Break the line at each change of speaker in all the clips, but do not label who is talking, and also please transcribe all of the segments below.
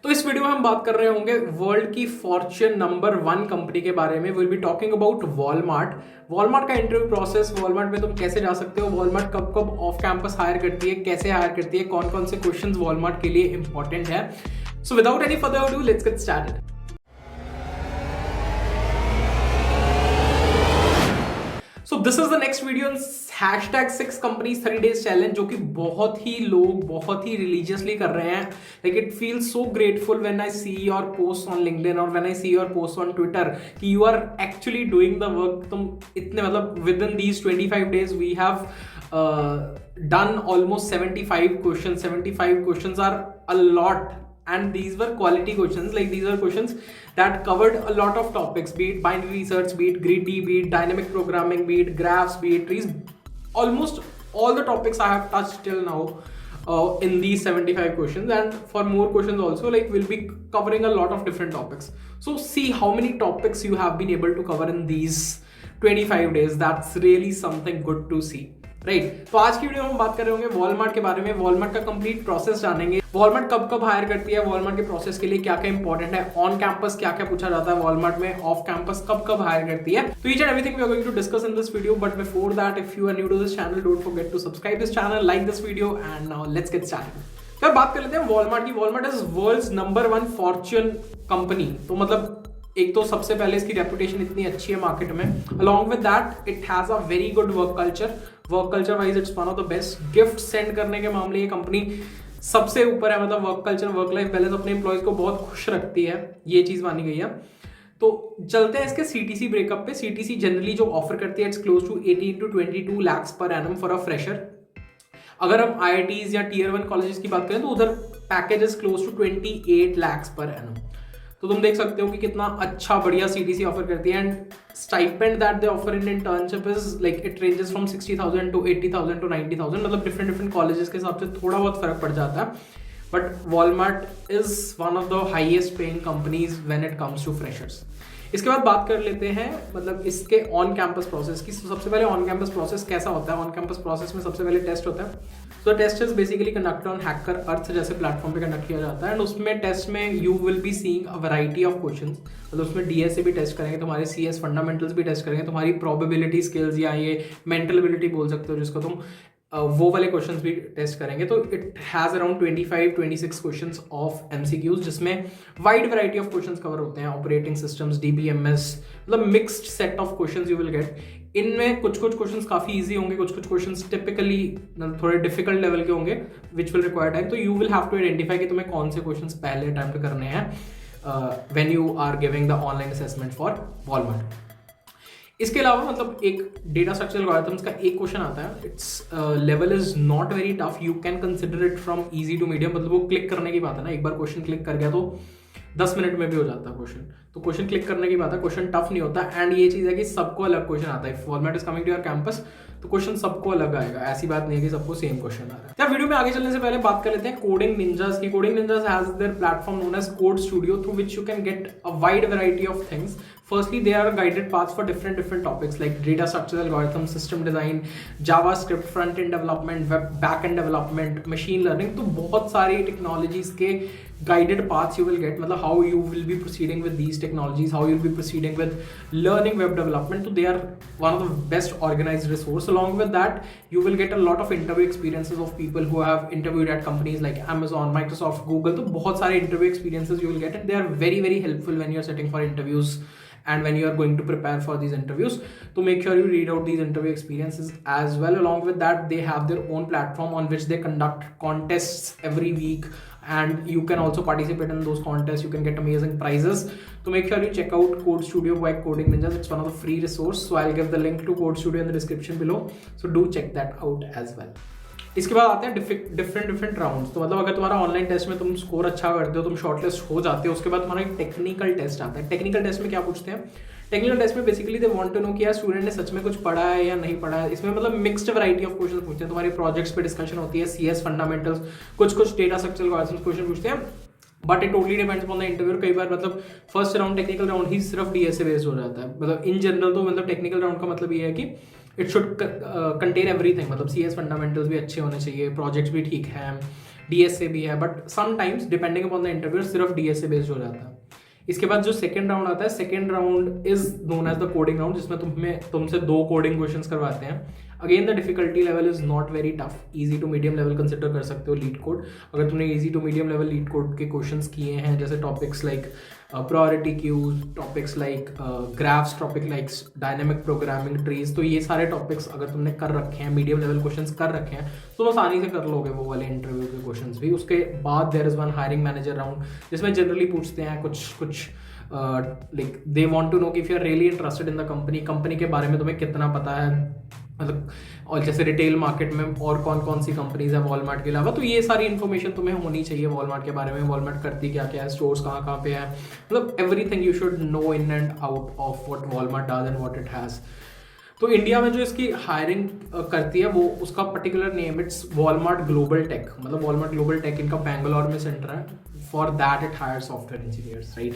तो इस वीडियो में हम बात कर रहे होंगे वर्ल्ड की फॉर्च्यून नंबर 1 कंपनी के बारे में। Will be talking about Walmart. Walmart का इंटरव्यू प्रोसेस, वॉलमार्ट में तुम कैसे जा सकते हो, वॉलमार्ट कब कब ऑफ कैंपस हायर करती है, कैसे हायर करती है, कौन कौन से क्वेश्चंस वॉलमार्ट के लिए इंपॉर्टेंट है। So without any further ado let's get started. So this is the next video hashtag 6 companies 30 days challenge, जो कि बहुत ही लोग बहुत ही रिलीजियसली कर रहे हैं। Like it feels so grateful when I see your post on LinkedIn और when I see your post on Twitter कि you are actually doing the work. तुम इतने मतलब within these 25 days we have done almost 75 questions. 75 questions are a lot, and these were quality questions. Like these are questions that covered a lot of topics, be it binary research, be it greedy, be it dynamic programming, be it graphs, be it trees. Almost all the topics I have touched till now in these 75 questions, and for more questions also, like we'll be covering a lot of different topics. So see how many topics you have been able to cover in these 25 days. That's really something good to see. Right तो आज की video में हम बात कर रहे होंगे Walmart के बारे में। वॉलमार्ट का कंप्लीट प्रोसेस जानेंगे, वॉलमार्ट कब कब हायर करती है, वॉलमार्ट के प्रोसेस के लिए क्या क्या इंपॉर्टेंट है, ऑन कैंपस क्या क्या पूछा जाता है वॉलमार्ट में, ऑफ कैंपस कब कब हायर करती है। तो each and everything we are going to discuss in this video. But before that, if you are new to this channel, don't forget to subscribe this channel, like this video, and now let's get started. तो बात कर लेते हैं Walmart की। Walmart is world's number 1 Fortune company. तो मतलब एक तो सबसे पहले इसकी रेपुटेशन इतनी अच्छी है मार्केट में। Along with that it has a very good work culture. Work culture wise it's one of the best. Gift send करने के मामले ये कंपनी सबसे ऊपर है। मतलब work culture, work life balance अपने एम्प्लॉयज को बहुत खुश रखती है, ये चीज मानी गई है। तो चलते हैं इसके सीटीसी ब्रेकअप पे। सीटीसी जनरली जो ऑफर करती है it's close to 18 to 22 lakhs per annum for a fresher. अगर हम IITs या टीयर 1 कॉलेजेस की बात करें तो उधर package is close to 28 lakhs per annum. तो तुम देख सकते हो कि कितना अच्छा बढ़िया सीटीसी ऑफर करती है। And stipend that they offer in internship is like it ranges from 60,000 to 80,000 to 90,000। मतलब डिफरेंट कॉलेजेस के हिसाब से थोड़ा बहुत फर्क पड़ जाता है। But Walmart is one of the highest paying companies when it comes to freshers. इसके बाद बात कर लेते हैं मतलब इसके ऑन कैंपस प्रोसेस की। सबसे पहले ऑन कैंपस प्रोसेस कैसा होता है। ऑन कैंपस प्रोसेस में सबसे पहले टेस्ट होता है। तो test is basically conduct on HackerEarth जैसे प्लेटफॉर्म पे कंडक्ट किया जाता है। एंड उसमें टेस्ट में you will be seeing a variety of questions. मतलब उसमें डीएसए भी टेस्ट करेंगे, तुम्हारे CS फंडामेंटल्स भी टेस्ट करेंगे, तुम्हारी प्रोबेबिलिटी स्किल्स या ये मेंटल एबिलिटी बोल सकते हो जिसको तुम, वो वाले क्वेश्चंस भी टेस्ट करेंगे। तो it has around 25-26 questions of MCQs, जिसमें wide variety of questions cover होते हैं। ऑपरेटिंग सिस्टम्स, DBMS, मतलब mixed set of questions you will get. इनमें कुछ क्वेश्चंस काफ़ी इजी होंगे, कुछ क्वेश्चंस टिपिकली थोड़े डिफिकल्ट लेवल के होंगे विच विल रिक्वायर टाइम। तो you will have to identify कि तुम्हें कौन से क्वेश्चंस पहले अटेम्प्ट करने हैं when you are giving the online assessment for Walmart. इसके अलावा मतलब एक डेटा स्ट्रक्चर एल्गोरिथम्स का एक क्वेश्चन आता है। It's level is not very tough, you can consider it from easy to medium. मतलब वो क्लिक करने की बात है ना, एक बार क्वेश्चन क्लिक कर गया तो 10 मिनट में भी हो जाता है क्वेश्चन। तो क्वेश्चन क्लिक करने की बात है, क्वेश्चन टफ नहीं होता। एंड ये चीज़ है कि सबको अलग क्वेश्चन आता है। Walmart is coming to your campus तो क्वेश्चन सबको अलग आएगा, ऐसी बात नहीं है कि सबको सेम क्वेश्चन आ रहा है। यार वीडियो में आगे चलने से पहले बात कर लेते हैं कोडिंग निंजास की। Coding Ninjas has their platform known as Code Studio through which you can get a wide variety of things. Firstly, there are guided paths for different topics like data structure algorithms, system design, JavaScript, front end development, web back end development, machine learning. तो बहुत सारी technologies के guided paths you will get. मतलब how you will be proceeding with these technologies, how you'll be proceeding with learning web development. So they are one of the best organized resource. Along with that, you will get a lot of interview experiences of people who have interviewed at companies like Amazon, Microsoft, Google. तो बहुत सारे interview experiences you will get, and they are very helpful when you are sitting for interviews and when you are going to prepare for these interviews. So make sure you read out these interview experiences as well. Along with that, they have their own platform on which they conduct contests every week, and you can also participate in those contests. You can get amazing prizes. So make sure you check out Code Studio by Coding Ninjas. It's one of the free resource, so I'll give the link to Code Studio in the description below, so do check that out as well. इसके बाद आते हैं different rounds. तो मतलब अगर तुम्हारा online test में तुम स्कोर अच्छा करते हो, तुम शॉर्टलिस्ट हो जाते हो, उसके बाद तुम्हारा एक टेक्निकल टेस्ट आता है। टेक्निकल टेस्ट में क्या पूछते हैं? टेक्निकल टेस्ट में basically they want to know कि यार स्टूडेंट ने सच में कुछ पढ़ा है या नहीं पढ़ा है। इसमें मतलब मिक्स्ड वैरायटी ऑफ क्वेश्चन पूछते हैं। तुम्हारे प्रोजेक्ट्स पे डिस्कशन होती है, CS फंडामेंटल्स, कुछ डेटा स्ट्रक्चर क्वेश्चन पूछते हैं। But it totally depends on the interview. कई बार मतलब फर्स्ट राउंड टेक्निकल राउंड ही सिर्फ DSA बेस्ड हो जाता है। मतलब इन जनरल तो मतलब टेक्निकल राउंड का मतलब ये है कि इट शुड कंटेन एवरीथिंग। मतलब CS फंडामेंटल्स भी अच्छे होने चाहिए, प्रोजेक्ट्स भी ठीक हैं, DSA भी है, but sometimes depending upon the interview सिर्फ DSA बेस्ड हो जाता है। इसके बाद जो सेकंड राउंड आता है, second round is known as the coding round, जिसमें तुमसे 2 कोडिंग क्वेश्चंस करवाते हैं। Again the difficulty level is not very tough, easy to medium level consider कर सकते हो लीड कोड। अगर तुमने easy to medium level LeetCode के क्वेश्चंस किए हैं, जैसे topics like priority queues, topics like graphs, topic like dynamic programming trees, तो ये सारे टॉपिक्स अगर तुमने कर रखे हैं, मीडियम लेवल क्वेश्चंस कर रखे हैं, तो आसानी से कर लोगे वो वाले इंटरव्यू के क्वेश्चंस भी। उसके बाद there is one hiring manager round, जिसमें जनरली पूछते हैं कुछ like they want to know कि if you are really interested in the company के बारे में तुम्हें कितना पता है, मतलब और जैसे रिटेल मार्केट में और कौन कौन सी कंपनीज है वॉलमार्ट के अलावा, तो ये सारी इन्फॉर्मेशन तुम्हें होनी चाहिए वॉलमार्ट के बारे में। वॉलमार्ट करती क्या क्या है, स्टोर्स कहाँ पे है, मतलब everything you should know in and out of what Walmart does and what it has. तो इंडिया में जो इसकी हायरिंग करती है, वो उसका particular name it's Walmart global tech, मतलब वॉलमार्ट ग्लोबल टेक इनका बैंगलोर में सेंटर है। For that it hire software engineers, right.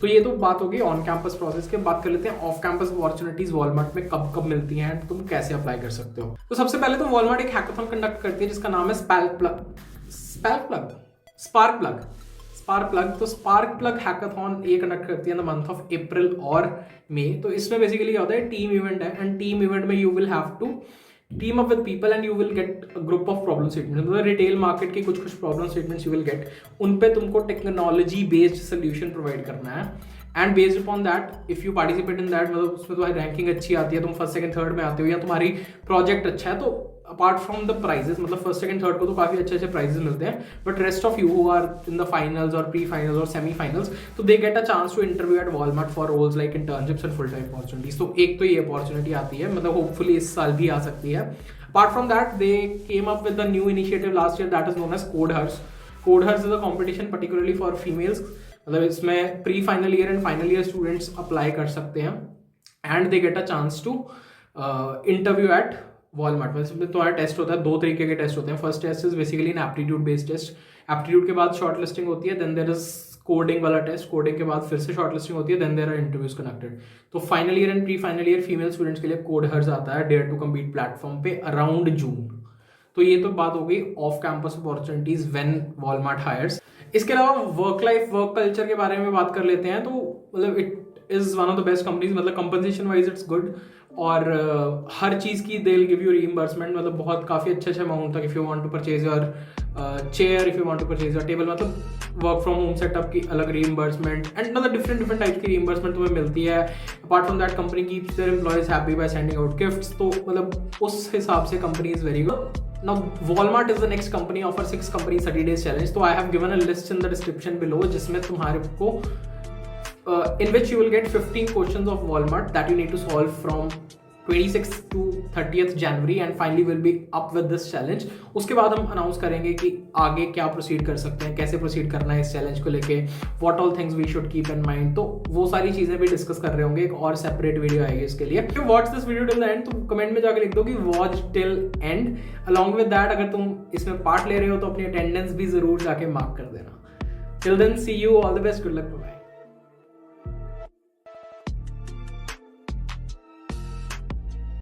तो ये तो बात होगी ऑन कैंपस प्रोसेस के। बात कर लेते हैं ऑफ कैंपस अपॉर्चुनिटीज वॉलमार्ट में कब कब मिलती हैं एंड तुम कैसे अप्लाई कर सकते हो। तो सबसे पहले तो वॉलमार्ट एक हैकाथॉन कंडक्ट करती है जिसका नाम है स्पार्क प्लग। तो स्पार्क प्लग हैकाथॉन ये कंडक्ट करती है in the month of April और मई। तो इसमें बेसिकली क्या होता है, टीम इवेंट है, एंड टीम इवेंट में you will have to team up with people and you will get a group of problem statement. मतलब रिटेल मार्केट के कुछ problem statements you will get, उन पे तुमको टेक्नोलॉजी बेस्ड सोल्यूशन प्रोवाइड करना है। And based upon that if you participate in that, मतलब उसमें तुम्हारी रैंकिंग अच्छी आती है, तुम फर्स्ट सेकंड थर्ड में आते हो, या तुम्हारी प्रोजेक्ट अच्छा है, तो अपार्ट फ्रॉम द प्राइजेस, मतलब फर्स्ट सेकंड थर्ड को तो काफी अच्छे प्राइजेस मिलते हैं, but rest of you who are in the finals और प्री फाइनल्स और सेमी फाइनल्स, तो they get a chance to interview at Walmart for roles like internships and full time opportunities. तो एक तो ये अपॉर्चुनिटी आती है, मतलब होपफुली इस साल भी आ सकती है। Apart from that, they came up with a new initiative last year that is known as CodeHers. CodeHers is a competition particularly for females. मतलब इसमें pre final year and final year students apply कर सकते हैं and they get a chance to interview at Walmart. मतलब तुम्हारा test होता है, 2 तरीके के टेस्ट होते हैं। First test is basically an aptitude based test, aptitude के बाद शॉर्ट लिस्टिंग होती है, देन देयर इज कोडिंग वाला टेस्ट, कोडिंग के बाद फिर से शॉर्ट लिस्टिंग होती है, then there are interviews conducted. तो final year and pre final year female students के लिए CodeHers आता है डेयर टू कम्पीट प्लेटफॉर्म पे अराउंड जून। तो ये तो बात हो गई off campus opportunities when Walmart hires. इसके अलावा वर्क लाइफ वर्क कल्चर के बारे में बात कर लेते हैं। तो मतलब it is one of the best companies, मतलब कंपनसेशन वाइज इट्स गुड, और हर चीज़ की they will give you reimbursement, मतलब बहुत काफ़ी अच्छे अमाउंट तक। If you want to purchase your chair, if you want to purchase your table, मतलब वर्क फ्रॉम होम सेटअप की अलग रीइंबर्समेंट एंड मतलब डिफरेंट टाइप की रीइंबर्समेंट तुम्हें मिलती है। Apart from that company keeps their employees happy by sending out gifts. तो मतलब उस हिसाब से company is very good. Now, Walmart is the next company offer 6 companies 30 days challenge. So I have given a list in the description below, जिसमें तुम्हारे को in which you will get 15 questions of Walmart that you need to solve from 26th to 30th January and finally will be up with this challenge. उसके बाद हम announce करेंगे कि आगे क्या प्रोसीड कर सकते हैं, कैसे प्रोसीड करना है इस चैलेंज को लेके, what all things we should keep in mind। तो वो सारी चीजें भी डिस्कस कर रहे होंगे, एक और सेपरेट वीडियो आएगी इसके लिए। तो watch this video till the end, तुम कमेंट में जाकर लिख दो कि watch till and. Along with that अगर तुम इसमें पार्ट ले रहे हो तो अपनी अटेंडेंस भी जरूर जाके मार्क कर देना। Till then see you, all the best, good luck, bye.